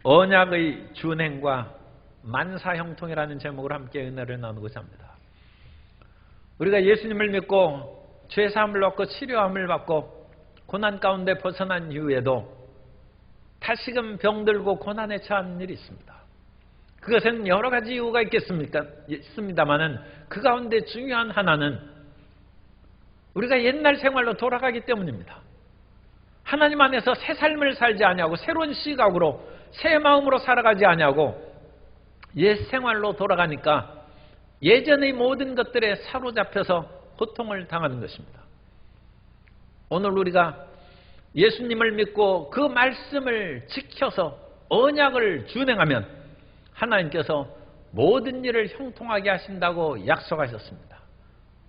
언약의 준행과 만사형통이라는 제목으로 함께 은혜를 나누고자 합니다. 우리가 예수님을 믿고 죄사함을 받고 치료함을 받고 고난 가운데 벗어난 이후에도 다시금 병들고 고난에 처한 일이 있습니다. 그것은 여러 가지 이유가 있습니다만은 그 가운데 중요한 하나는 우리가 옛날 생활로 돌아가기 때문입니다. 하나님 안에서 새 삶을 살지 아니하고 새로운 시각으로 새 마음으로 살아가지 아니하고 옛 생활로 돌아가니까 예전의 모든 것들에 사로잡혀서 고통을 당하는 것입니다. 오늘 우리가 예수님을 믿고 그 말씀을 지켜서 언약을 준행하면 하나님께서 모든 일을 형통하게 하신다고 약속하셨습니다.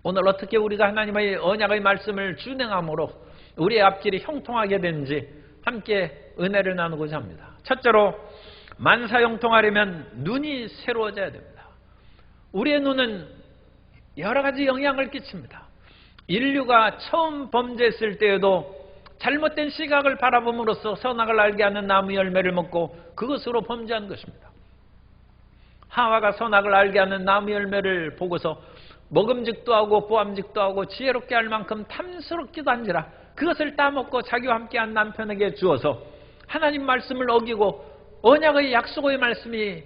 오늘 어떻게 우리가 하나님의 언약의 말씀을 준행함으로 우리의 앞길이 형통하게 되는지 함께 은혜를 나누고자 합니다. 첫째로 만사형통하려면 눈이 새로워져야 됩니다. 우리의 눈은 여러 가지 영향을 끼칩니다. 인류가 처음 범죄했을 때에도 잘못된 시각을 바라봄으로써 선악을 알게 하는 나무 열매를 먹고 그것으로 범죄한 것입니다. 하와가 선악을 알게 하는 나무 열매를 보고서 먹음직도 하고 보암직도 하고 지혜롭게 할 만큼 탐스럽기도 한지라 그것을 따먹고 자기와 함께한 남편에게 주어서 하나님 말씀을 어기고 언약의 약속의 말씀이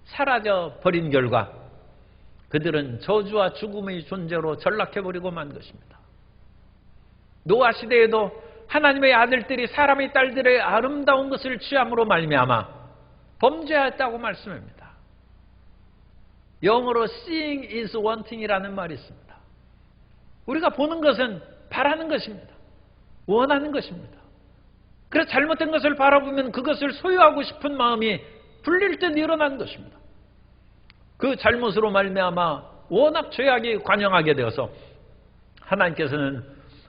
사라져 버린 결과 그들은 저주와 죽음의 존재로 전락해버리고 만 것입니다. 노아 시대에도 하나님의 아들들이 사람의 딸들의 아름다운 것을 취함으로 말미암아 범죄하였다고 말씀합니다. 영어로 seeing is wanting이라는 말이 있습니다. 우리가 보는 것은 바라는 것입니다. 원하는 것입니다. 그래서 잘못된 것을 바라보면 그것을 소유하고 싶은 마음이 불릴 듯 일어나는 것입니다. 그 잘못으로 말미암아 워낙 죄악이 관영하게 되어서 하나님께서는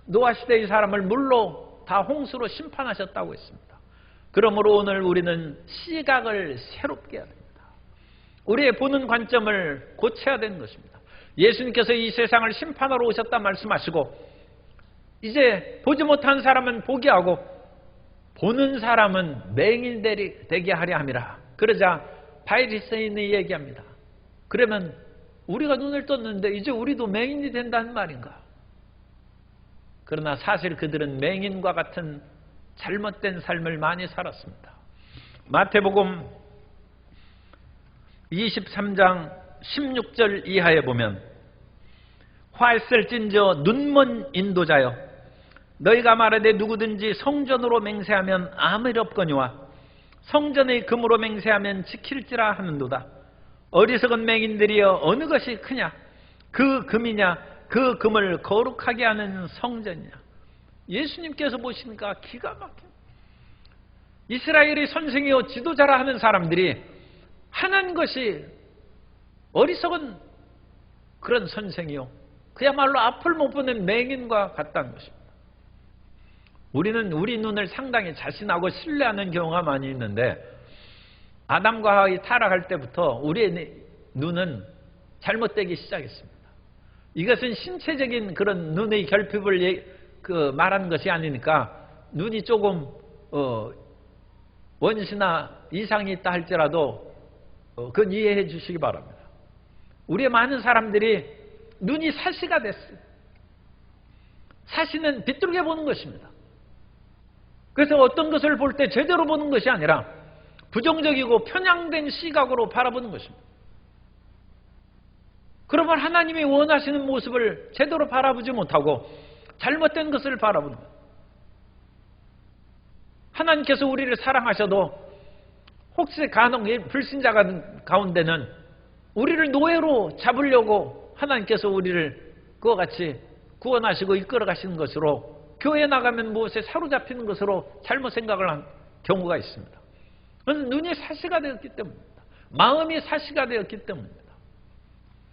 노아 시대의 사람을 물로 다 홍수로 심판하셨다고 했습니다. 그러므로 오늘 우리는 시각을 새롭게 해야 됩니다. 우리의 보는 관점을 고쳐야 되는 것입니다. 예수님께서 이 세상을 심판하러 오셨다 말씀하시고 이제 보지 못한 사람은 보게 하고 보는 사람은 맹인 되게 하려 함이라. 그러자 바리새인이 얘기합니다. 그러면 우리가 눈을 떴는데 이제 우리도 맹인이 된다는 말인가? 그러나 사실 그들은 맹인과 같은 잘못된 삶을 많이 살았습니다. 마태복음 23장 16절 이하에 보면 화했을진저 눈먼 인도자여 너희가 말하되 누구든지 성전으로 맹세하면 아무 일 없거니와 성전의 금으로 맹세하면 지킬지라 하는도다. 어리석은 맹인들이여 어느 것이 크냐? 그 금이냐? 그 금을 거룩하게 하는 성전이냐? 예수님께서 보시니까 기가 막힙니다. 이스라엘의 선생이요 지도자라 하는 사람들이 하는 것이 어리석은 그런 선생이요 그야말로 앞을 못 보는 맹인과 같다는 것입니다. 우리는 우리 눈을 상당히 자신하고 신뢰하는 경우가 많이 있는데 아담과 하와의 타락할 때부터 우리의 눈은 잘못되기 시작했습니다. 이것은 신체적인 그런 눈의 결핍을 말하는 것이 아니니까 눈이 조금 원시나 이상이 있다 할지라도 그건 이해해 주시기 바랍니다. 우리의 많은 사람들이 눈이 사시가 됐어요. 사시는 비뚤게 보는 것입니다. 그래서 어떤 것을 볼 때 제대로 보는 것이 아니라 부정적이고 편향된 시각으로 바라보는 것입니다. 그러면 하나님이 원하시는 모습을 제대로 바라보지 못하고 잘못된 것을 바라보는 거예요. 하나님께서 우리를 사랑하셔도 혹시 간혹 불신자 가운데는 우리를 노예로 잡으려고 하나님께서 우리를 그와 같이 구원하시고 이끌어 가시는 것으로 교회 나가면 무엇에 사로잡히는 것으로 잘못 생각을 한 경우가 있습니다. 그건 눈이 사시가 되었기 때문입니다. 마음이 사시가 되었기 때문입니다.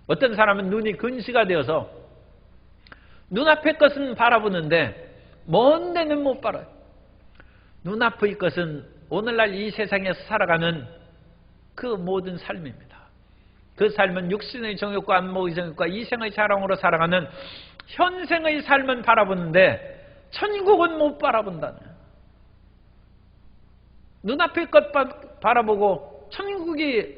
어떤 사람은 눈이 근시가 되어서 눈앞의 것은 바라보는데 먼 데는 못 바라요. 눈앞의 것은 오늘날 이 세상에서 살아가는 그 모든 삶입니다. 그 삶은 육신의 정욕과 안목의 정욕과 이생의 자랑으로 살아가는 현생의 삶은 바라보는데 천국은 못 바라본다는. 눈앞의 것 바라보고 천국이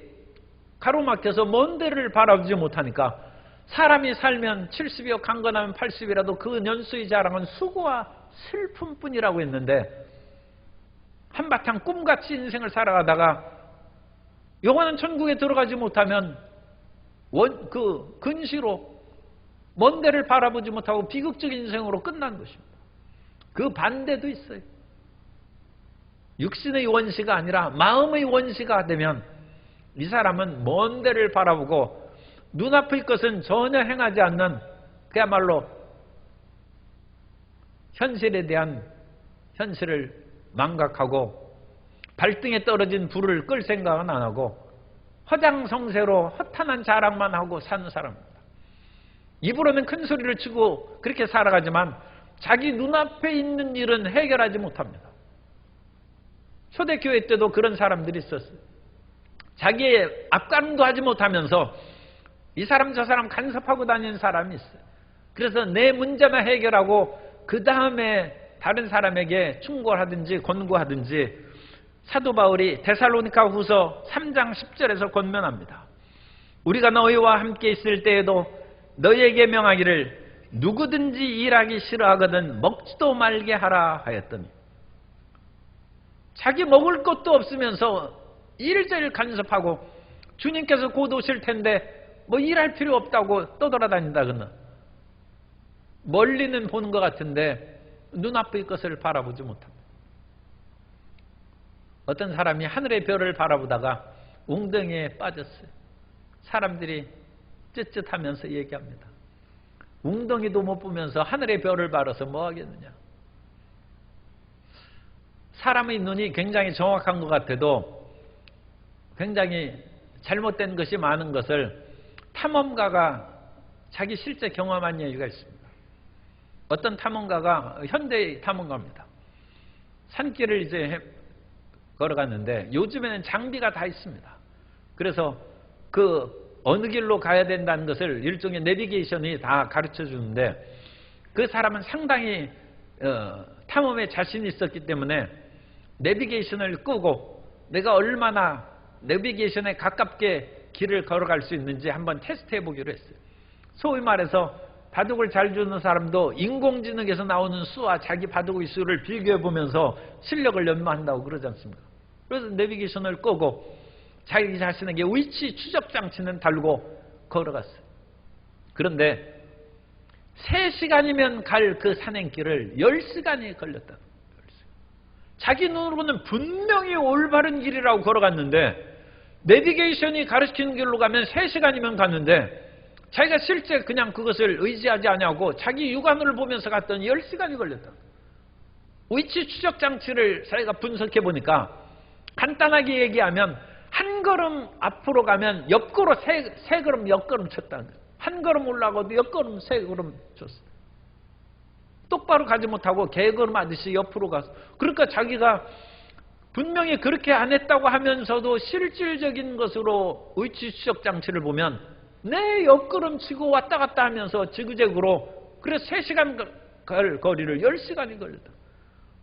가로막혀서 먼 데를 바라보지 못하니까 사람이 살면 70이요 강건하면 80이라도 그 년수의 자랑은 수고와 슬픔뿐이라고 했는데 한바탕 꿈같이 인생을 살아가다가 영원한 천국에 들어가지 못하면 근시로 먼 데를 바라보지 못하고 비극적인 인생으로 끝난 것입니다. 그 반대도 있어요. 육신의 원시가 아니라 마음의 원시가 되면 이 사람은 먼 데를 바라보고 눈앞의 것은 전혀 행하지 않는 그야말로 현실에 대한 현실을 망각하고 발등에 떨어진 불을 끌 생각은 안 하고 허장성세로 허탄한 자랑만 하고 사는 사람입니다. 입으로는 큰 소리를 치고 그렇게 살아가지만 자기 눈앞에 있는 일은 해결하지 못합니다. 초대교회 때도 그런 사람들이 있었어요. 자기의 앞가림도 하지 못하면서 이 사람 저 사람 간섭하고 다니는 사람이 있어요. 그래서 내 문제만 해결하고 그 다음에 다른 사람에게 충고하든지 권고하든지 사도 바울이 데살로니가 후서 3장 10절에서 권면합니다. 우리가 너희와 함께 있을 때에도 너희에게 명하기를 누구든지 일하기 싫어하거든 먹지도 말게 하라 하였더니 자기 먹을 것도 없으면서 일제일 간섭하고 주님께서 곧 오실 텐데 뭐 일할 필요 없다고 떠돌아다닌다거나 멀리는 보는 것 같은데 눈앞의 것을 바라보지 못합니다. 어떤 사람이 하늘의 별을 바라보다가 웅덩이에 빠졌어요. 사람들이 쯧쯧하면서 얘기합니다. 웅덩이도 못 보면서 하늘의 별을 바라서 뭐 하겠느냐. 사람의 눈이 굉장히 정확한 것 같아도 굉장히 잘못된 것이 많은 것을 탐험가가 자기 실제 경험한 얘기가 있습니다. 어떤 탐험가가 현대 탐험가입니다. 산길을 이제 걸어갔는데 요즘에는 장비가 다 있습니다. 그래서 그 어느 길로 가야 된다는 것을 일종의 내비게이션이 다 가르쳐 주는데 그 사람은 상당히 탐험에 자신이 있었기 때문에 내비게이션을 끄고 내가 얼마나 내비게이션에 가깝게 길을 걸어갈 수 있는지 한번 테스트해 보기로 했어요. 소위 말해서 바둑을 잘 주는 사람도 인공지능에서 나오는 수와 자기 바둑의 수를 비교해 보면서 실력을 연마한다고 그러지 않습니까? 그래서 내비게이션을 끄고 자기 자신에게 위치 추적 장치는 달고 걸어갔어요. 그런데 3시간이면 갈 그 산행길을 10시간이 걸렸다. 자기 눈으로는 분명히 올바른 길이라고 걸어갔는데 내비게이션이 가르치는 길로 가면 3시간이면 갔는데 자기가 실제 그냥 그것을 의지하지 않냐고 자기 육안으로 보면서 갔더니 10시간이 걸렸다. 위치 추적 장치를 자기가 분석해 보니까 간단하게 얘기하면 한 걸음 앞으로 가면 옆걸음 세 걸음 옆걸음 쳤다는 거예요. 한 걸음 올라가도 옆걸음 3걸음 쳤어요. 똑바로 가지 못하고 개걸음 하듯이 옆으로 가서 그러니까 자기가 분명히 그렇게 안 했다고 하면서도 실질적인 것으로 위치 추적 장치를 보면 내 옆걸음 치고 왔다 갔다 하면서 지그재그로 그래서 3시간 갈 거리를 10시간이 걸렸다.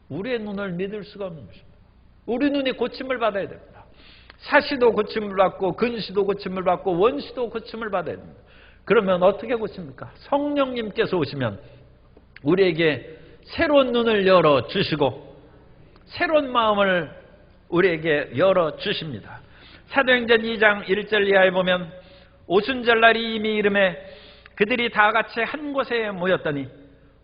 우리의 눈을 믿을 수가 없는 것입니다. 우리 눈이 고침을 받아야 됩니다. 사시도 고침을 받고 근시도 고침을 받고 원시도 고침을 받아야 됩니다. 그러면 어떻게 고칩니까? 성령님께서 오시면 우리에게 새로운 눈을 열어주시고 새로운 마음을 우리에게 열어주십니다. 사도행전 2장 1절 이하에 보면 오순절날이 이미 이름에 그들이 다 같이 한 곳에 모였더니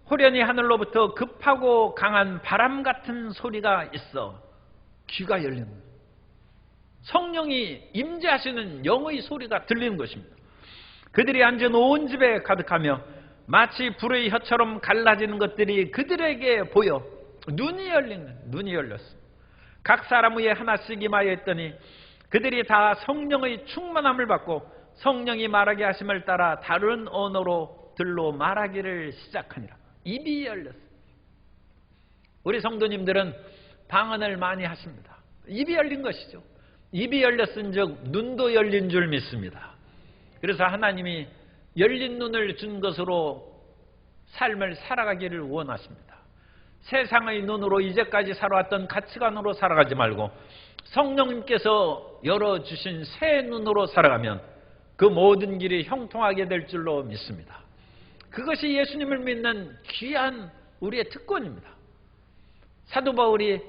호련히 하늘로부터 급하고 강한 바람 같은 소리가 있어 귀가 열리는 거예요. 성령이 임재하시는 영의 소리가 들리는 것입니다. 그들이 앉은 온 집에 가득하며 마치 불의 혀처럼 갈라지는 것들이 그들에게 보여 눈이 열렸어. 각 사람 위에 하나씩 임하여 있더니 그들이 다 성령의 충만함을 받고 성령이 말하게 하심을 따라 다른 언어로 들로 말하기를 시작하니라. 입이 열렸어요. 우리 성도님들은 방언을 많이 하십니다. 입이 열린 것이죠. 입이 열렸은즉 눈도 열린 줄 믿습니다. 그래서 하나님이 열린 눈을 준 것으로 삶을 살아가기를 원하십니다. 세상의 눈으로 이제까지 살아왔던 가치관으로 살아가지 말고 성령님께서 열어주신 새 눈으로 살아가면 그 모든 길이 형통하게 될 줄로 믿습니다. 그것이 예수님을 믿는 귀한 우리의 특권입니다. 사도 바울이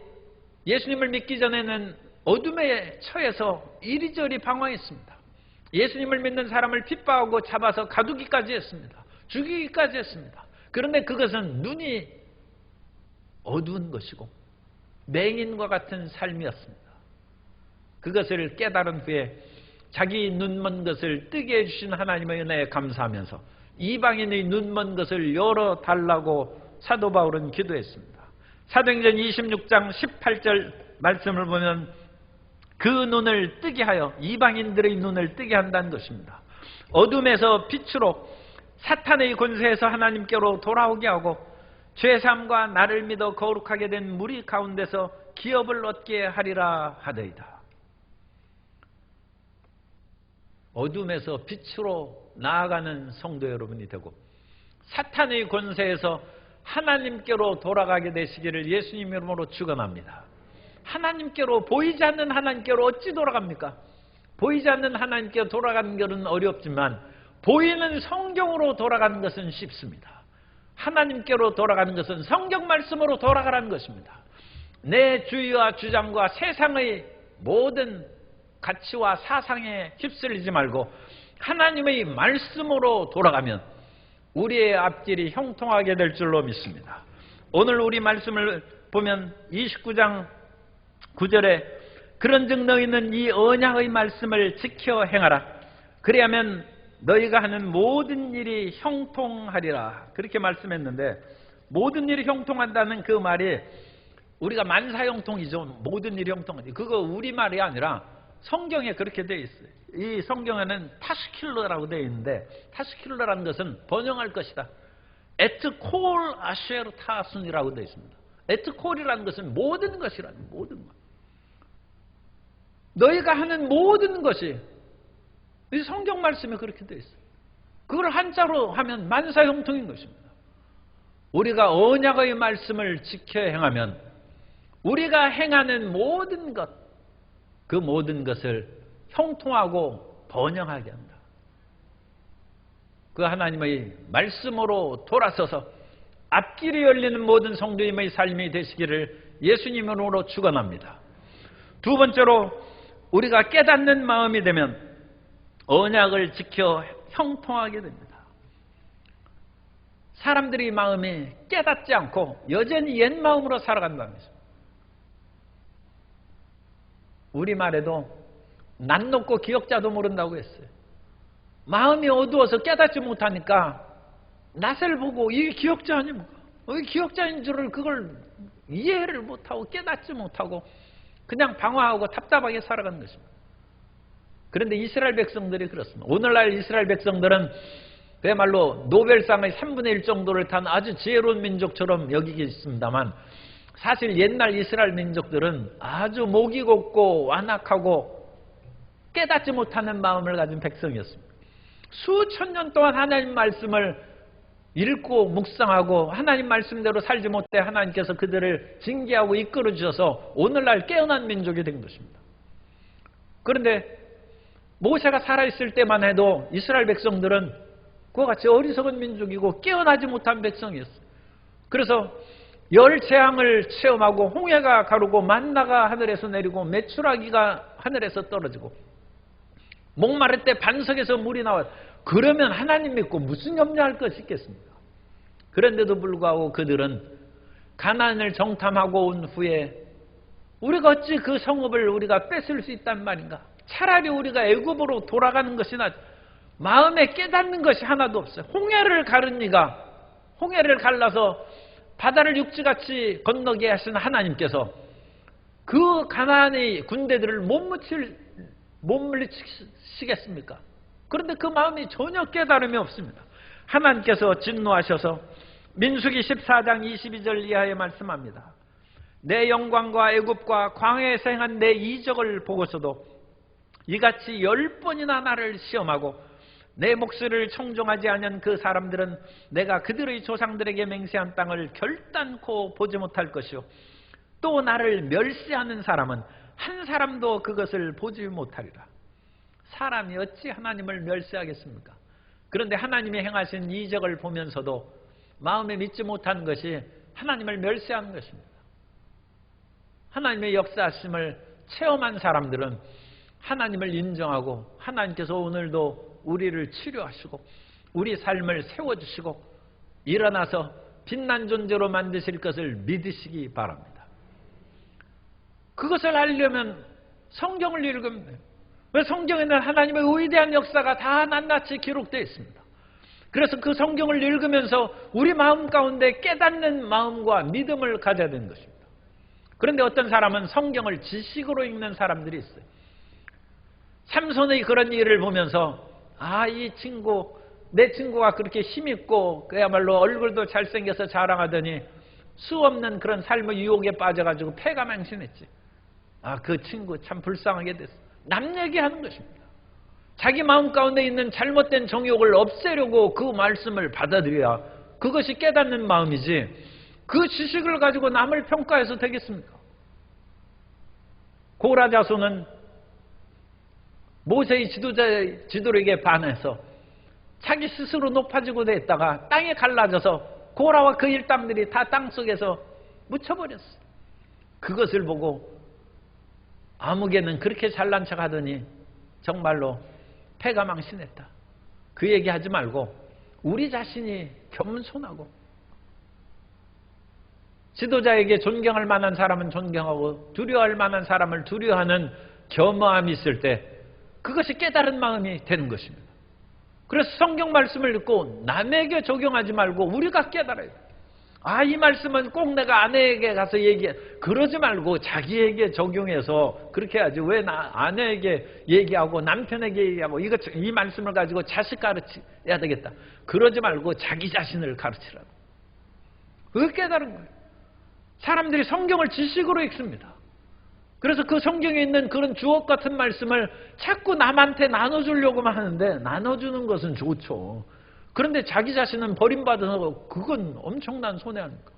예수님을 믿기 전에는 어둠에 처해서 이리저리 방황했습니다. 예수님을 믿는 사람을 핍박하고 잡아서 가두기까지 했습니다. 죽이기까지 했습니다. 그런데 그것은 눈이 어두운 것이고 맹인과 같은 삶이었습니다. 그것을 깨달은 후에 자기 눈먼 것을 뜨게 해주신 하나님의 은혜에 감사하면서 이방인의 눈먼 것을 열어달라고 사도 바울은 기도했습니다. 사도행전 26장 18절 말씀을 보면 그 눈을 뜨게 하여 이방인들의 눈을 뜨게 한다는 것입니다. 어둠에서 빛으로 사탄의 권세에서 하나님께로 돌아오게 하고 죄사함과 나를 믿어 거룩하게 된 무리 가운데서 기업을 얻게 하리라 하더이다. 어둠에서 빛으로 나아가는 성도 여러분이 되고 사탄의 권세에서 하나님께로 돌아가게 되시기를 예수님 이름으로 축원합니다. 하나님께로, 보이지 않는 하나님께로 어찌 돌아갑니까? 보이지 않는 하나님께로 돌아가는 것은 어렵지만 보이는 성경으로 돌아가는 것은 쉽습니다. 하나님께로 돌아가는 것은 성경 말씀으로 돌아가라는 것입니다. 내 주의와 주장과 세상의 모든 가치와 사상에 휩쓸리지 말고 하나님의 말씀으로 돌아가면 우리의 앞길이 형통하게 될 줄로 믿습니다. 오늘 우리 말씀을 보면 29장 9절에 그런즉 너희는 이 언약의 말씀을 지켜 행하라. 그리하면 너희가 하는 모든 일이 형통하리라. 그렇게 말씀했는데 모든 일이 형통한다는 그 말이 우리가 만사형통이죠. 모든 일이 형통하지. 그거 우리말이 아니라 성경에 그렇게 되어 있어요. 이 성경에는 파스큘러라고 되어 있는데 파스큘러라는 것은 번영할 것이다. 에트콜 아쉐르 타순이라고 되어 있습니다. 에트콜이라는 것은 모든 것이라는 모든 것. 너희가 하는 모든 것이 이 성경 말씀에 그렇게 되어 있어요. 그걸 한자로 하면 만사형통인 것입니다. 우리가 언약의 말씀을 지켜 행하면 우리가 행하는 모든 것, 그 모든 것을 형통하고 번영하게 한다. 그 하나님의 말씀으로 돌아서서 앞길이 열리는 모든 성도님의 삶이 되시기를 예수님으로 축원합니다. 두 번째로 우리가 깨닫는 마음이 되면 언약을 지켜 형통하게 됩니다. 사람들이 마음이 깨닫지 않고 여전히 옛 마음으로 살아간다는 것입니다. 우리말에도 낯 높고 기억자도 모른다고 했어요. 마음이 어두워서 깨닫지 못하니까 낯을 보고 이게 기억자 아닙니까? 이게 기억자인 줄을 그걸 이해를 못하고 깨닫지 못하고 그냥 방황하고 답답하게 살아가는 것입니다. 그런데 이스라엘 백성들이 그렇습니다. 오늘날 이스라엘 백성들은 그야말로 노벨상의 3분의 1 정도를 탄 아주 지혜로운 민족처럼 여기고 있습니다만 사실 옛날 이스라엘 민족들은 아주 목이 곱고 완악하고 깨닫지 못하는 마음을 가진 백성이었습니다. 수천 년 동안 하나님 말씀을 읽고 묵상하고 하나님 말씀대로 살지 못해 하나님께서 그들을 징계하고 이끌어 주셔서 오늘날 깨어난 민족이 된 것입니다. 그런데 모세가 살아있을 때만 해도 이스라엘 백성들은 그와 같이 어리석은 민족이고 깨어나지 못한 백성이었어요. 그래서 열 재앙을 체험하고 홍해가 가르고 만나가 하늘에서 내리고 메추라기가 하늘에서 떨어지고 목마를 때 반석에서 물이 나와요. 그러면 하나님 믿고 무슨 염려할 것이 있겠습니까? 그런데도 불구하고 그들은 가나안을 정탐하고 온 후에 우리가 어찌 그 성읍을 우리가 뺏을 수 있단 말인가? 차라리 우리가 애굽으로 돌아가는 것이 낫지. 마음에 깨닫는 것이 하나도 없어요. 홍해를 가른 이가 홍해를 갈라서 바다를 육지같이 건너게 하신 하나님께서 그 가나안의 군대들을 못 물리치겠습니까? 그런데 그 마음이 전혀 깨달음이 없습니다. 하나님께서 진노하셔서 민수기 14장 22절 이하에 말씀합니다. 내 영광과 애굽과 광야에서 행한 내 이적을 보고서도 이같이 10번이나 나를 시험하고 내 목소리를 청종하지 않은 그 사람들은 내가 그들의 조상들에게 맹세한 땅을 결단코 보지 못할 것이요 또 나를 멸시하는 사람은 한 사람도 그것을 보지 못하리라. 사람이 어찌 하나님을 멸시하겠습니까? 그런데 하나님이 행하신 이적을 보면서도 마음에 믿지 못하는 것이 하나님을 멸시하는 것입니다. 하나님의 역사하심을 체험한 사람들은 하나님을 인정하고 하나님께서 오늘도 우리를 치료하시고 우리 삶을 세워주시고 일어나서 빛난 존재로 만드실 것을 믿으시기 바랍니다. 그것을 알려면 성경을 읽으면 돼요. 왜 성경에는 하나님의 위대한 역사가 다 낱낱이 기록되어 있습니다. 그래서 그 성경을 읽으면서 우리 마음 가운데 깨닫는 마음과 믿음을 가져야 되는 것입니다. 그런데 어떤 사람은 성경을 지식으로 읽는 사람들이 있어요. 삼손의 그런 일을 보면서 이 친구, 내 친구가 그렇게 힘있고 그야말로 얼굴도 잘생겨서 자랑하더니 수없는 그런 삶의 유혹에 빠져가지고 패가 망신했지. 그 친구 참 불쌍하게 됐어. 남 얘기하는 것입니다. 자기 마음 가운데 있는 잘못된 정욕을 없애려고 그 말씀을 받아들여야 그것이 깨닫는 마음이지 그 지식을 가지고 남을 평가해서 되겠습니까? 고라 자손은 모세의 지도력에 반해서 자기 스스로 높아지고 됐다가 땅에 갈라져서 고라와 그 일당들이 다 땅속에서 묻혀버렸어. 그것을 보고 아무개는 그렇게 잘난 척하더니 정말로 패가 망신했다. 그 얘기하지 말고 우리 자신이 겸손하고 지도자에게 존경할 만한 사람은 존경하고 두려워할 만한 사람을 두려워하는 겸허함이 있을 때 그것이 깨달은 마음이 되는 것입니다. 그래서 성경 말씀을 읽고 남에게 적용하지 말고 우리가 깨달아야 돼요. 이 말씀은 꼭 내가 아내에게 가서 얘기해. 그러지 말고 자기에게 적용해서 그렇게 해야지. 왜 아내에게 얘기하고 남편에게 얘기하고 이 말씀을 가지고 자식 가르쳐야 되겠다. 그러지 말고 자기 자신을 가르치라고. 그게 깨달은 거예요. 사람들이 성경을 지식으로 읽습니다. 그래서 그 성경에 있는 그런 주옥 같은 말씀을 자꾸 남한테 나눠주려고만 하는데 나눠주는 것은 좋죠. 그런데 자기 자신은 버림받아서 그건 엄청난 손해아닙니까?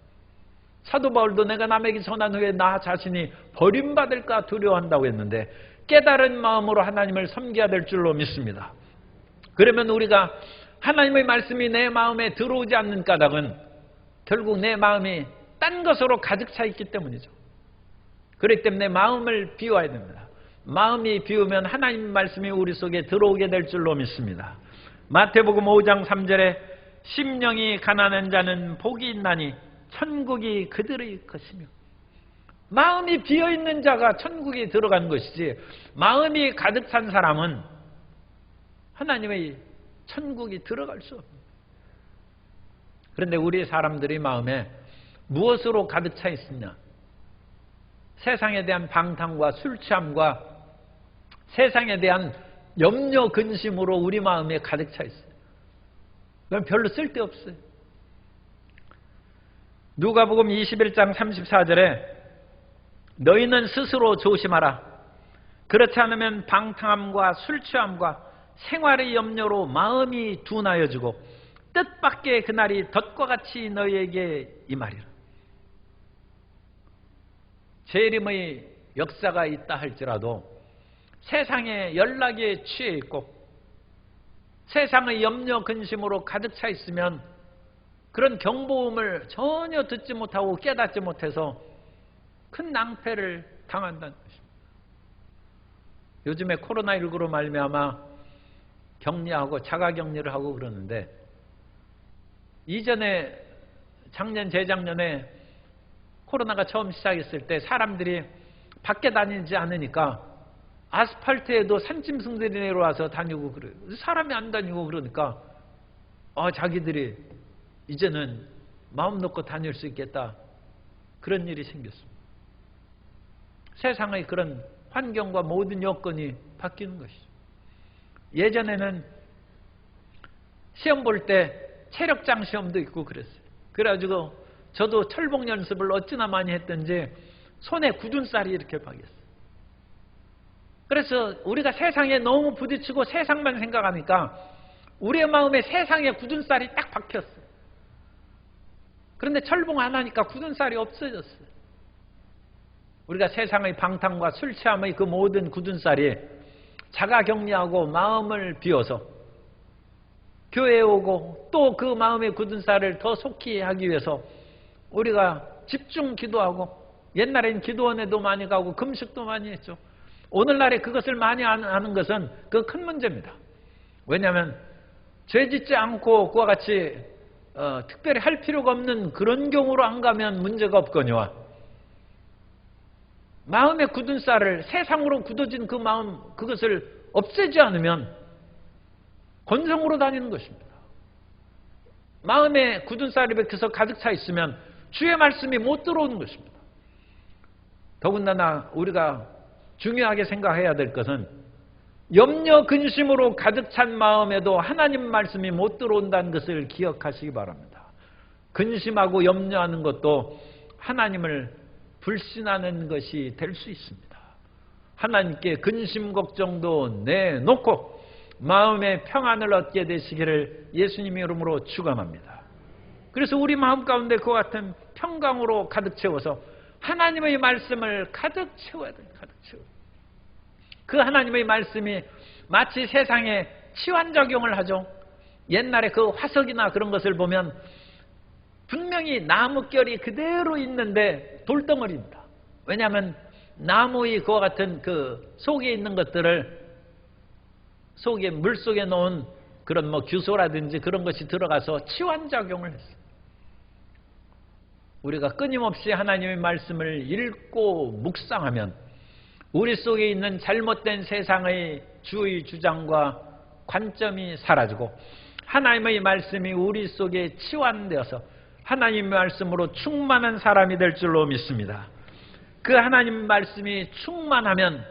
사도 바울도 내가 남에게 전한 후에 나 자신이 버림받을까 두려워한다고 했는데 깨달은 마음으로 하나님을 섬겨야 될 줄로 믿습니다. 그러면 우리가 하나님의 말씀이 내 마음에 들어오지 않는 까닭은 결국 내 마음이 딴 것으로 가득 차 있기 때문이죠. 그렇기 때문에 마음을 비워야 됩니다. 마음이 비우면 하나님 말씀이 우리 속에 들어오게 될 줄로 믿습니다. 마태복음 5장 3절에 심령이 가난한 자는 복이 있나니 천국이 그들의 것이며. 마음이 비어있는 자가 천국에 들어간 것이지 마음이 가득 찬 사람은 하나님의 천국이 들어갈 수 없습니다. 그런데 우리 사람들의 마음에 무엇으로 가득 차 있느냐? 세상에 대한 방탕과 술 취함과 세상에 대한 염려 근심으로 우리 마음에 가득 차 있어요. 그건 별로 쓸데없어요. 누가복음 21장 34절에 너희는 스스로 조심하라. 그렇지 않으면 방탕함과 술 취함과 생활의 염려로 마음이 둔하여지고 뜻밖의 그날이 덫과 같이 너희에게 임하리라. 재림의 역사가 있다 할지라도 세상에 연락에 취해 있고 세상의 염려 근심으로 가득 차 있으면 그런 경보음을 전혀 듣지 못하고 깨닫지 못해서 큰 낭패를 당한다는 것입니다. 요즘에 코로나19로 말미암아 격리하고 자가격리를 하고 그러는데 이전에 작년 재작년에 코로나가 처음 시작했을 때 사람들이 밖에 다니지 않으니까 아스팔트에도 산짐승들이 내려와서 다니고 그래요. 사람이 안 다니고 그러니까 자기들이 이제는 마음 놓고 다닐 수 있겠다. 그런 일이 생겼습니다. 세상의 그런 환경과 모든 여건이 바뀌는 것이죠. 예전에는 시험 볼 때 체력장 시험도 있고 그랬어요. 그래가지고 저도 철봉 연습을 어찌나 많이 했던지 손에 굳은 쌀이 이렇게 박였어요. 그래서 우리가 세상에 너무 부딪히고 세상만 생각하니까 우리의 마음에 세상의 굳은 쌀이 딱 박혔어요. 그런데 철봉 안 하니까 굳은 쌀이 없어졌어요. 우리가 세상의 방탕과 술 취함의 그 모든 굳은 쌀이 자가격리하고 마음을 비워서 교회에 오고 또 그 마음의 굳은 쌀을 더 속히 하기 위해서 우리가 집중 기도하고, 옛날엔 기도원에도 많이 가고 금식도 많이 했죠. 오늘날에 그것을 많이 하는 것은 그 큰 문제입니다. 왜냐하면 죄 짓지 않고 그와 같이 특별히 할 필요가 없는 그런 경우로 안 가면 문제가 없거니와, 마음의 굳은 쌀을, 세상으로 굳어진 그 마음, 그것을 없애지 않으면 건성으로 다니는 것입니다. 마음에 굳은 쌀이 밖에서 가득 차 있으면 주의 말씀이 못 들어오는 것입니다. 더군다나 우리가 중요하게 생각해야 될 것은 염려 근심으로 가득 찬 마음에도 하나님 말씀이 못 들어온다는 것을 기억하시기 바랍니다. 근심하고 염려하는 것도 하나님을 불신하는 것이 될 수 있습니다. 하나님께 근심 걱정도 내놓고 마음의 평안을 얻게 되시기를 예수님의 이름으로 축원합니다. 그래서 우리 마음 가운데 그와 같은 평강으로 가득 채워서 하나님의 말씀을 가득 채워야 돼요. 가득 채워. 그 하나님의 말씀이 마치 세상에 치환작용을 하죠. 옛날에 그 화석이나 그런 것을 보면 분명히 나뭇결이 그대로 있는데 돌덩어리입니다. 왜냐하면 나무의 그와 같은 그 속에 있는 것들을 속에 물속에 놓은 그런 규소라든지 그런 것이 들어가서 치환작용을 했어요. 우리가 끊임없이 하나님의 말씀을 읽고 묵상하면 우리 속에 있는 잘못된 세상의 주의 주장과 관점이 사라지고 하나님의 말씀이 우리 속에 치환되어서 하나님의 말씀으로 충만한 사람이 될 줄로 믿습니다. 그 하나님 말씀이 충만하면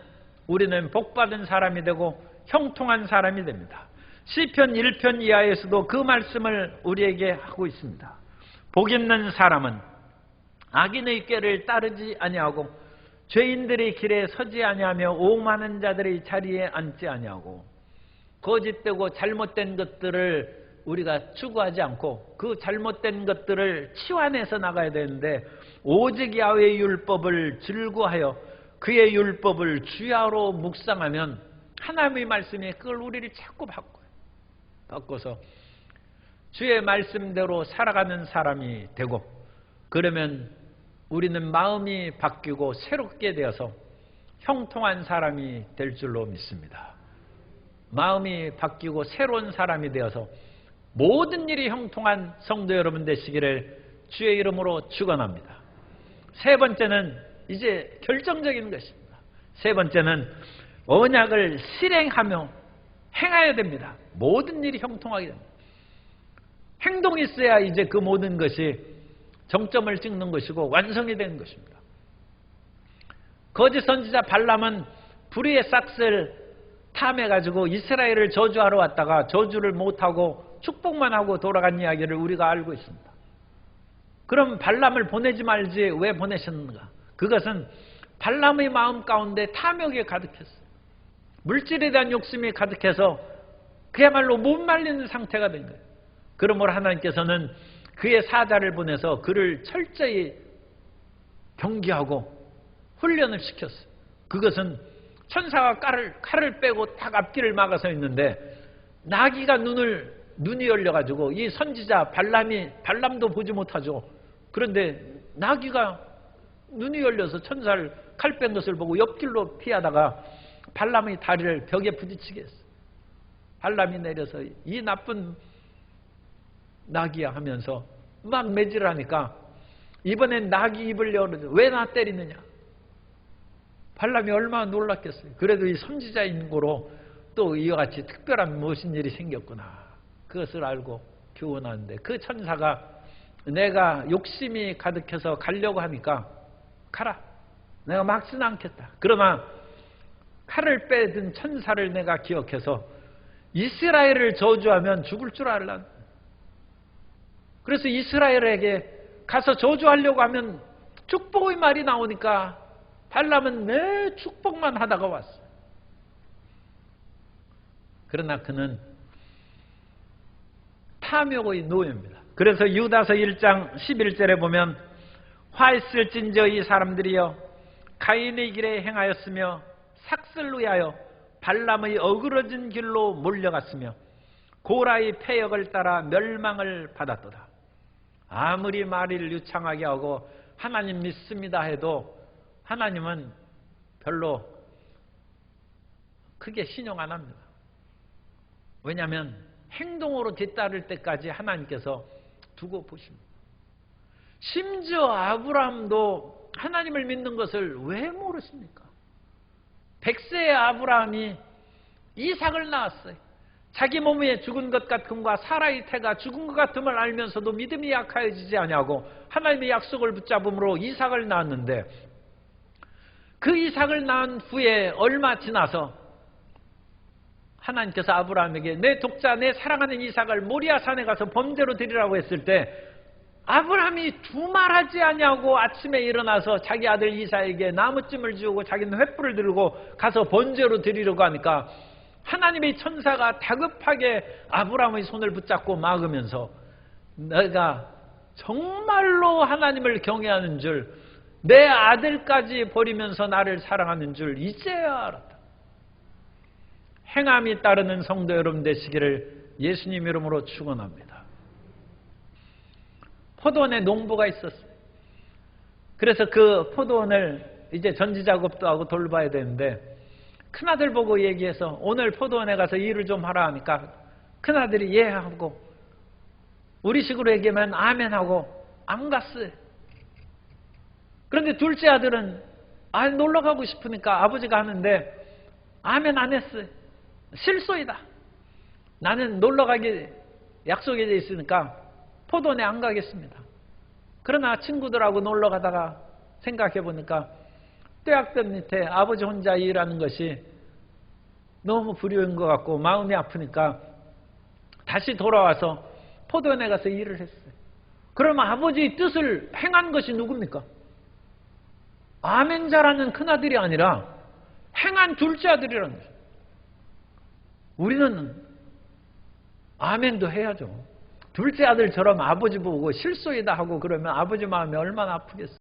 우리는 복받은 사람이 되고 형통한 사람이 됩니다. 시편 1편 이하에서도 그 말씀을 우리에게 하고 있습니다. 복 있는 사람은 악인의 꾀를 따르지 아니하고 죄인들의 길에 서지 아니하며 오만한 자들의 자리에 앉지 아니하고, 거짓되고 잘못된 것들을 우리가 추구하지 않고 그 잘못된 것들을 치환해서 나가야 되는데, 오직 야훼의 율법을 즐거하여 그의 율법을 주야로 묵상하면 하나님의 말씀이 그걸 우리를 자꾸 바꿔서 주의 말씀대로 살아가는 사람이 되고, 그러면 우리는 마음이 바뀌고 새롭게 되어서 형통한 사람이 될 줄로 믿습니다. 마음이 바뀌고 새로운 사람이 되어서 모든 일이 형통한 성도 여러분 되시기를 주의 이름으로 축원합니다. 세 번째는 이제 결정적인 것입니다. 세 번째는 언약을 실행하며 행해야 됩니다. 모든 일이 형통하게 됩니다. 행동이 있어야 이제 그 모든 것이 정점을 찍는 것이고 완성이 되는 것입니다. 거짓 선지자 발람은 불의의 싹스를 탐해가지고 이스라엘을 저주하러 왔다가 저주를 못하고 축복만 하고 돌아간 이야기를 우리가 알고 있습니다. 그럼 발람을 보내지 말지 왜 보내셨는가? 그것은 발람의 마음 가운데 탐욕이 가득했어요. 물질에 대한 욕심이 가득해서 그야말로 못 말리는 상태가 된 거예요. 그러므로 하나님께서는 그의 사자를 보내서 그를 철저히 경계하고 훈련을 시켰어요. 그것은 천사가 칼을 빼고 딱 앞길을 막아서 있는데 나귀가 눈이 열려가지고 이 선지자 발람도 보지 못하죠. 그런데 나귀가 눈이 열려서 천사를 칼 뺀 것을 보고 옆길로 피하다가 발람의 다리를 벽에 부딪히게 했어요. 발람이 내려서 이 나쁜 나귀야 하면서 막 매질을 하니까 이번엔 나귀 입을 열어줘. 왜 나 때리느냐? 발람이 얼마나 놀랐겠어요. 그래도 이 선지자인 거로 또 이와 같이 특별한 무슨 일이 생겼구나. 그것을 알고 교훈하는데 그 천사가 내가 욕심이 가득해서 가려고 하니까 가라. 내가 막지는 않겠다. 그러나 칼을 빼든 천사를 내가 기억해서 이스라엘을 저주하면 죽을 줄 알라. 그래서 이스라엘에게 가서 저주하려고 하면 축복의 말이 나오니까 발람은 내 축복만 하다가 왔어요. 그러나 그는 탐욕의 노예입니다. 그래서 유다서 1장 11절에 보면 화 있을진저 이 사람들이여 가인의 길에 행하였으며 삭슬을 위하여 발람의 어그러진 길로 몰려갔으며 고라의 패역을 따라 멸망을 받았도다. 아무리 말을 유창하게 하고 하나님 믿습니다 해도 하나님은 별로 크게 신용 안 합니다. 왜냐하면 행동으로 뒤따를 때까지 하나님께서 두고 보십니다. 심지어 아브라함도 하나님을 믿는 것을 왜 모르십니까? 100세의 아브라함이 이삭을 낳았어요. 자기 몸에 죽은 것 같음과 사라의 태가 죽은 것 같음을 알면서도 믿음이 약하여지지 아니하고 하나님의 약속을 붙잡음으로 이삭을 낳았는데, 그 이삭을 낳은 후에 얼마 지나서 하나님께서 아브라함에게 내 독자 내 사랑하는 이삭을 모리아 산에 가서 번제로 드리라고 했을 때 아브라함이 두말하지 아니하고 아침에 일어나서 자기 아들 이삭에게 나무찜을 지우고 자기는 횃불을 들고 가서 번제로 드리려고 하니까 하나님의 천사가 다급하게 아브라함의 손을 붙잡고 막으면서 내가 정말로 하나님을 경외하는 줄, 내 아들까지 버리면서 나를 사랑하는 줄 이제야 알았다. 행함이 따르는 성도 여러분 되시기를 예수님 이름으로 축원합니다. 포도원에 농부가 있었어요. 그래서 그 포도원을 이제 전지작업도 하고 돌봐야 되는데 큰아들 보고 얘기해서 오늘 포도원에 가서 일을 좀 하라 하니까 큰아들이 예 하고 우리식으로 얘기하면 아멘 하고 안 갔어요. 그런데 둘째 아들은 놀러 가고 싶으니까 아버지가 하는데 아멘 안 했어요. 실소이다. 나는 놀러 가기 약속이 돼 있으니까 포도원에 안 가겠습니다. 그러나 친구들하고 놀러 가다가 생각해 보니까 뙤약볕 밑에 아버지 혼자 일하는 것이 너무 불효인 것 같고 마음이 아프니까 다시 돌아와서 포도원에 가서 일을 했어요. 그러면 아버지의 뜻을 행한 것이 누굽니까? 아멘자라는 큰아들이 아니라 행한 둘째 아들이라는 거죠. 우리는 아멘도 해야죠. 둘째 아들처럼 아버지 보고 실소이다 하고 그러면 아버지 마음이 얼마나 아프겠어요.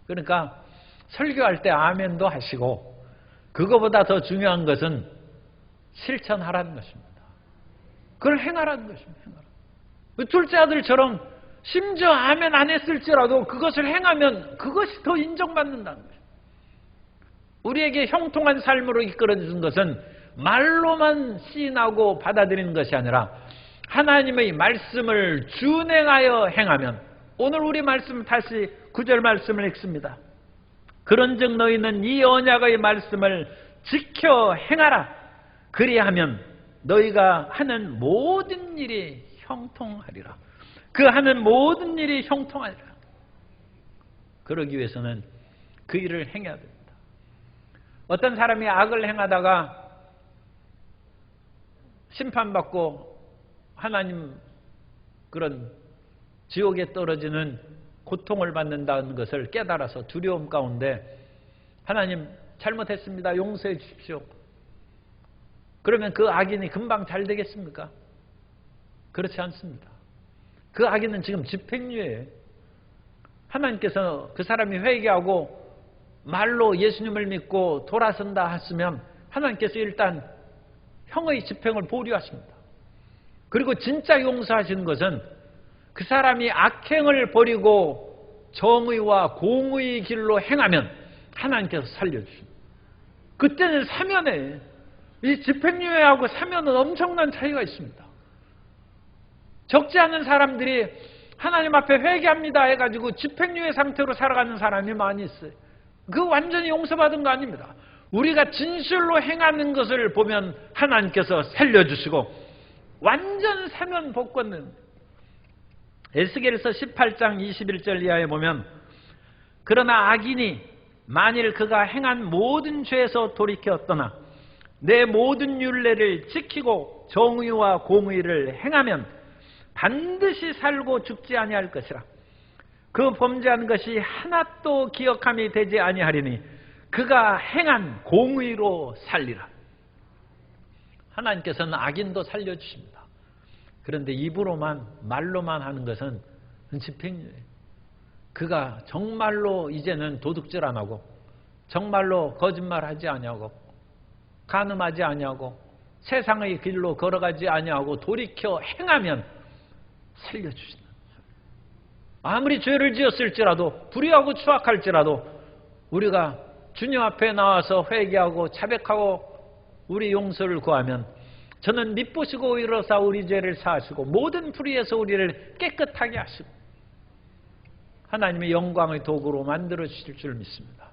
그러니까 설교할 때 아멘도 하시고 그거보다 더 중요한 것은 실천하라는 것입니다. 그걸 행하라는 것입니다. 둘째 아들처럼 심지어 아멘 안 했을지라도 그것을 행하면 그것이 더 인정받는다는 거죠. 우리에게 형통한 삶으로 이끌어주는 것은 말로만 시인하고 받아들이는 것이 아니라 하나님의 말씀을 준행하여 행하면, 오늘 우리 말씀 다시 9절 말씀을 읽습니다. 그런즉 너희는 이 언약의 말씀을 지켜 행하라. 그리하면 너희가 하는 모든 일이 형통하리라. 그 하는 모든 일이 형통하리라. 그러기 위해서는 그 일을 행해야 됩니다. 어떤 사람이 악을 행하다가 심판받고 하나님 그런 지옥에 떨어지는 고통을 받는다는 것을 깨달아서 두려움 가운데 하나님 잘못했습니다. 용서해 주십시오. 그러면 그 악인이 금방 잘 되겠습니까? 그렇지 않습니다. 그 악인은 지금 집행유예예요. 하나님께서 그 사람이 회개하고 말로 예수님을 믿고 돌아선다 하시면 하나님께서 일단 형의 집행을 보류하십니다. 그리고 진짜 용서하시는 것은 그 사람이 악행을 버리고 정의와 공의의 길로 행하면 하나님께서 살려주십니다. 그때는 사면에, 이 집행유예하고 사면은 엄청난 차이가 있습니다. 적지 않은 사람들이 하나님 앞에 회개합니다 해가지고 집행유예 상태로 살아가는 사람이 많이 있어요. 그거 완전히 용서받은 거 아닙니다. 우리가 진실로 행하는 것을 보면 하나님께서 살려주시고 완전 사면 복권은 에스겔서 18장 21절 이하에 보면 그러나 악인이 만일 그가 행한 모든 죄에서 돌이켜 떠나 내 모든 율례를 지키고 정의와 공의를 행하면 반드시 살고 죽지 아니할 것이라. 그 범죄한 것이 하나도 기억함이 되지 아니하리니 그가 행한 공의로 살리라. 하나님께서는 악인도 살려주십니다. 그런데 입으로만 말로만 하는 것은 집행유예예요. 그가 정말로 이제는 도둑질 안 하고 정말로 거짓말하지 아니하고 간음하지 아니하고 세상의 길로 걸어가지 아니하고 돌이켜 행하면 살려주신다. 아무리 죄를 지었을지라도 불의하고 추악할지라도 우리가 주님 앞에 나와서 회개하고 자백하고 우리 용서를 구하면 저는 밉보시고 일어사 우리 죄를 사하시고 모든 불의에서 우리를 깨끗하게 하시고 하나님의 영광의 도구로 만들어 주실 줄 믿습니다.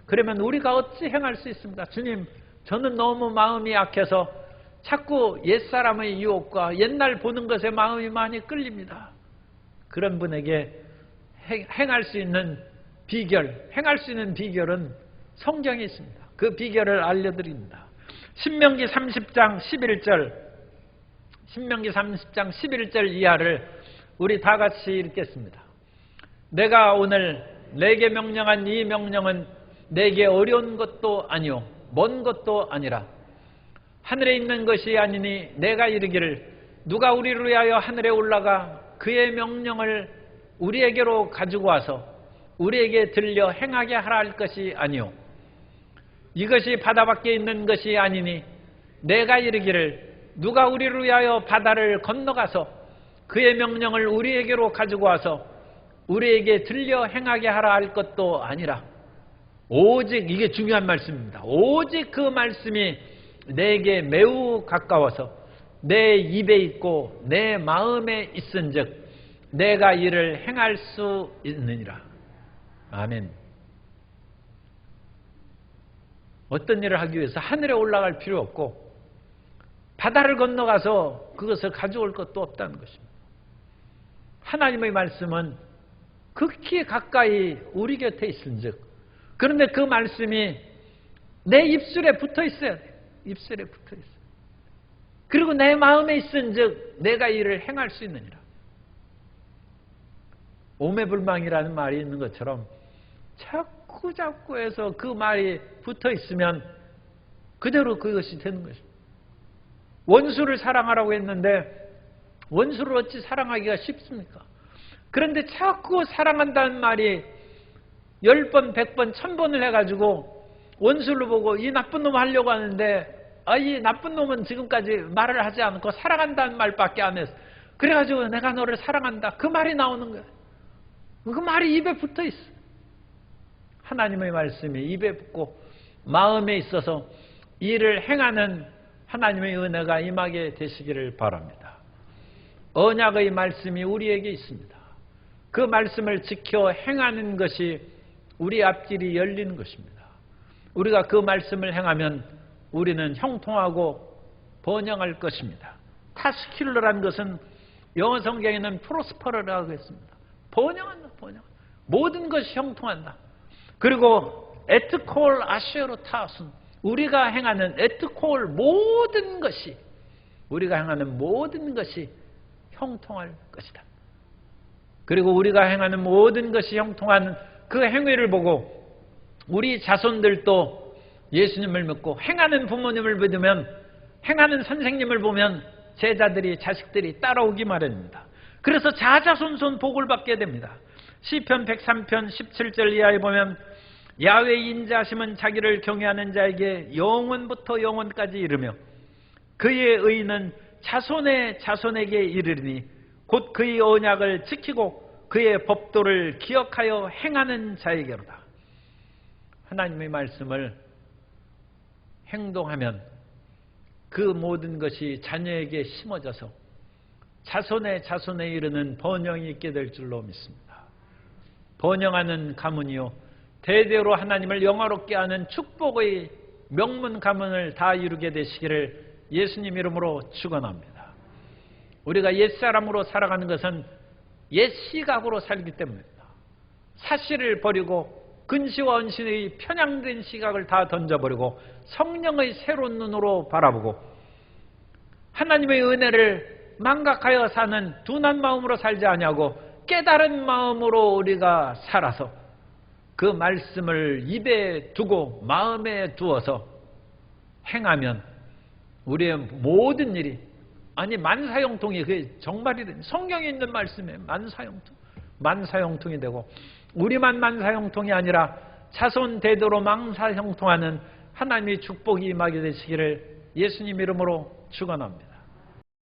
그러면 우리가 어찌 행할 수 있습니까? 주님, 저는 너무 마음이 약해서 자꾸 옛사람의 유혹과 옛날 보는 것에 마음이 많이 끌립니다. 그런 분에게 행할 수 있는 비결, 행할 수 있는 비결은 성경에 있습니다. 그 비결을 알려드립니다. 신명기 30장 11절, 신명기 30장 11절 이하를 우리 다 같이 읽겠습니다. 내가 오늘 내게 명령한 이 명령은 내게 어려운 것도 아니요 먼 것도 아니라 하늘에 있는 것이 아니니 내가 이르기를 누가 우리를 위하여 하늘에 올라가 그의 명령을 우리에게로 가지고 와서 우리에게 들려 행하게 하라 할 것이 아니요 이것이 바다 밖에 있는 것이 아니니 내가 이르기를 누가 우리를 위하여 바다를 건너가서 그의 명령을 우리에게로 가지고 와서 우리에게 들려 행하게 하라 할 것도 아니라 오직, 이게 중요한 말씀입니다. 오직 그 말씀이 내게 매우 가까워서 내 입에 있고 내 마음에 있은즉 내가 이를 행할 수 있느니라. 아멘. 어떤 일을 하기 위해서 하늘에 올라갈 필요 없고 바다를 건너가서 그것을 가져올 것도 없다는 것입니다. 하나님의 말씀은 극히 가까이 우리 곁에 있은즉, 그런데 그 말씀이 내 입술에 붙어 있어야 돼요. 입술에 붙어 있어요. 그리고 내 마음에 있은즉 내가 이를 행할 수 있느니라. 오매불망이라는 말이 있는 것처럼 자꾸 해서 그 말이 붙어 있으면 그대로 그것이 되는 것입니다. 원수를 사랑하라고 했는데 원수를 어찌 사랑하기가 쉽습니까? 그런데 자꾸 사랑한다는 말이 10번, 100번, 1000번을 해가지고 원수를 보고 이 나쁜 놈 하려고 하는데 이 나쁜 놈은 지금까지 말을 하지 않고 사랑한다는 말밖에 안 했어. 그래가지고 내가 너를 사랑한다. 그 말이 나오는 거예요. 그 말이 입에 붙어 있어. 하나님의 말씀이 입에 붙고 마음에 있어서 이를 행하는 하나님의 은혜가 임하게 되시기를 바랍니다. 언약의 말씀이 우리에게 있습니다. 그 말씀을 지켜 행하는 것이 우리 앞길이 열리는 것입니다. 우리가 그 말씀을 행하면 우리는 형통하고 번영할 것입니다. 타스킬러라는 것은 영어 성경에는 프로스퍼러라고 했습니다. 번영한다, 번영. 모든 것이 형통한다. 그리고 에트콜 아시에로 타순, 우리가 행하는 에트콜 모든 것이, 우리가 행하는 모든 것이 형통할 것이다. 그리고 우리가 행하는 모든 것이 형통한 그 행위를 보고 우리 자손들도 예수님을 믿고 행하는 부모님을 믿으면, 행하는 선생님을 보면 제자들이, 자식들이 따라오기 마련입니다. 그래서 자자손손 복을 받게 됩니다. 시편 103편 17절 이하에 보면 야훼의 인자하심은 자기를 경외하는 자에게 영원부터 영원까지 이르며 그의 의는 자손의 자손에게 이르리니 곧 그의 언약을 지키고 그의 법도를 기억하여 행하는 자에게로다. 하나님의 말씀을 행동하면 그 모든 것이 자녀에게 심어져서 자손의 자손에 이르는 번영이 있게 될 줄로 믿습니다. 번영하는 가문이요 대대로 하나님을 영화롭게 하는 축복의 명문 가문을 다 이루게 되시기를 예수님 이름으로 축원합니다. 우리가 옛사람으로 살아가는 것은 옛 시각으로 살기 때문입니다. 사실을 버리고 근시와 언신의 편향된 시각을 다 던져버리고 성령의 새로운 눈으로 바라보고 하나님의 은혜를 망각하여 사는 둔한 마음으로 살지 아니하고 깨달은 마음으로 우리가 살아서 그 말씀을 입에 두고 마음에 두어서 행하면 우리의 모든 일이 아니 만사형통이 그게 정말이 성경에 있는 말씀이에요. 만사형통이 되고 우리만 만사형통이 아니라 자손 대대로 만사형통하는 하나님의 축복이 임하게 되시기를 예수님 이름으로 축원합니다.